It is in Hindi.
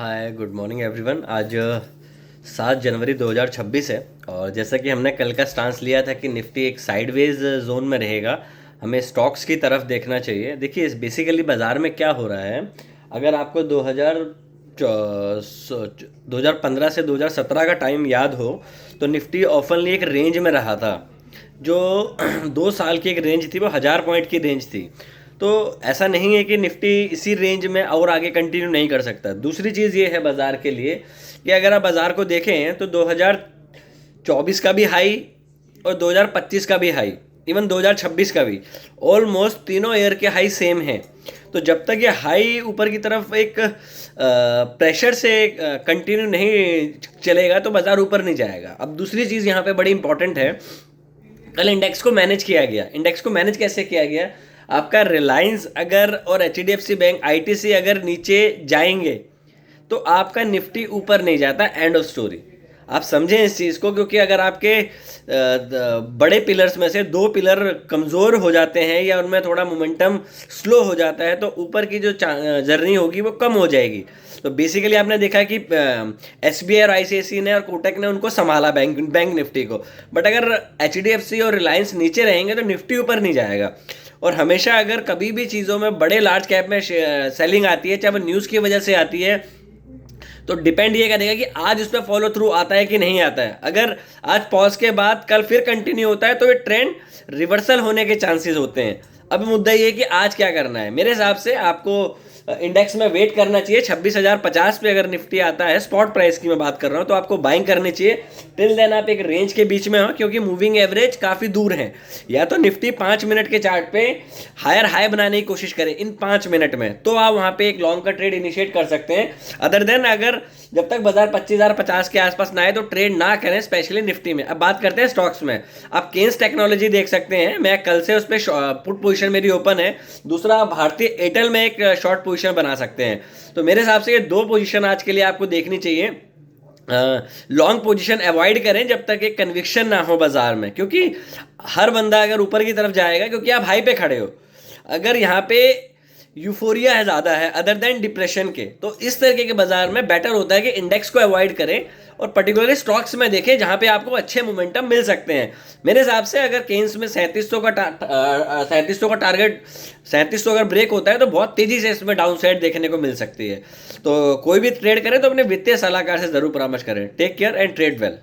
Hi good morning everyone. आज 7 जनवरी 2026 है और जैसा कि हमने कल का स्टांस लिया था कि निफ्टी एक साइडवेज जोन में रहेगा, हमें स्टॉक्स की तरफ देखना चाहिए। देखिए बेसिकली बाज़ार में क्या हो रहा है, अगर आपको 2015 से 2017 का टाइम याद हो तो निफ्टी ऑफनली एक रेंज में रहा था जो 2 साल की एक रेंज थी, वो 1000 पॉइंट की रेंज थी। तो ऐसा नहीं है कि निफ्टी इसी रेंज में और आगे कंटिन्यू नहीं कर सकता। दूसरी चीज़ ये है बाज़ार के लिए कि अगर आप बाज़ार को देखें तो 2024 का भी हाई और 2025 का भी हाई, इवन 2026 का भी, ऑलमोस्ट तीनों ईयर के हाई सेम हैं। तो जब तक ये हाई ऊपर की तरफ एक प्रेशर से कंटिन्यू नहीं चलेगा तो बाज़ार ऊपर नहीं जाएगा। अब दूसरी चीज़ यहाँ पे बड़ी इंपॉर्टेंट है, कल इंडेक्स को मैनेज किया गया। इंडेक्स को मैनेज कैसे किया गया? आपका रिलायंस अगर और एचडीएफसी बैंक आईटीसी अगर नीचे जाएंगे तो आपका निफ्टी ऊपर नहीं जाता। End of story. आप समझें इस चीज़ को, क्योंकि अगर आपके बड़े पिलर्स में से 2 पिलर कमज़ोर हो जाते हैं या उनमें थोड़ा मोमेंटम स्लो हो जाता है तो ऊपर की जो जर्नी होगी वो कम हो जाएगी। तो बेसिकली आपने देखा कि एसबीआई और आईसीआईसी ने और कोटक ने उनको संभाला बैंक निफ्टी को। बट अगर एचडीएफसी और रिलायंस नीचे रहेंगे तो निफ्टी ऊपर नहीं जाएगा। और हमेशा अगर कभी भी चीज़ों में बड़े लार्ज कैप में सेलिंग आती है, चाहे वो न्यूज़ की वजह से आती है, तो डिपेंड ये करेगा कि आज उस पर फॉलो थ्रू आता है कि नहीं आता है। अगर आज पॉज के बाद कल फिर कंटिन्यू होता है तो ये ट्रेंड रिवर्सल होने के चांसेस होते हैं। अब मुद्दा ये है कि आज क्या करना है। मेरे हिसाब से आपको इंडेक्स में वेट करना चाहिए। 26,050 पे अगर निफ्टी आता है, स्पॉट प्राइस की मैं बात कर रहा हूँ, तो आपको बाइंग करनी चाहिए। टिल देन आप एक रेंज के बीच में हो, क्योंकि मूविंग एवरेज काफ़ी दूर है। या तो निफ्टी 5 मिनट के चार्ट पे हायर हाई बनाने की कोशिश करें इन 5 मिनट में, तो आप वहाँ पे एक लॉन्ग का ट्रेड इनिशिएट कर सकते हैं। अदर देन अगर जब तक बाजार 25,050 के आसपास ना आए तो ट्रेड ना करें, स्पेशली निफ्टी में। अब बात करते हैं स्टॉक्स में। आप केन्स टेक्नोलॉजी देख सकते हैं, मैं कल से उस पर पुट पोजीशन मेरी ओपन है। दूसरा, आप भारतीय एयरटेल में एक शॉर्ट पोजीशन बना सकते हैं। तो मेरे हिसाब से ये 2 पोजीशन आज के लिए आपको देखनी चाहिए। लॉन्ग पोजीशन अवॉइड करें जब तक एक कन्विक्शन ना हो बाजार में, क्योंकि हर बंदा अगर ऊपर की तरफ जाएगा, क्योंकि आप हाई पे खड़े हो, अगर यहाँ पे यूफोरिया है ज़्यादा है अदर देन डिप्रेशन के, तो इस तरीके के बाजार में बेटर होता है कि इंडेक्स को अवॉइड करें और पर्टिकुलरली स्टॉक्स में देखें जहाँ पे आपको अच्छे मोमेंटम मिल सकते हैं। मेरे हिसाब से अगर केन्स में 3700 का टारगेट 3700 अगर ब्रेक होता है तो बहुत तेज़ी से इसमें डाउन साइड देखने को मिल सकती है। तो कोई भी ट्रेड करें तो अपने वित्तीय सलाहकार से ज़रूर परामर्श करें। Take care and trade well.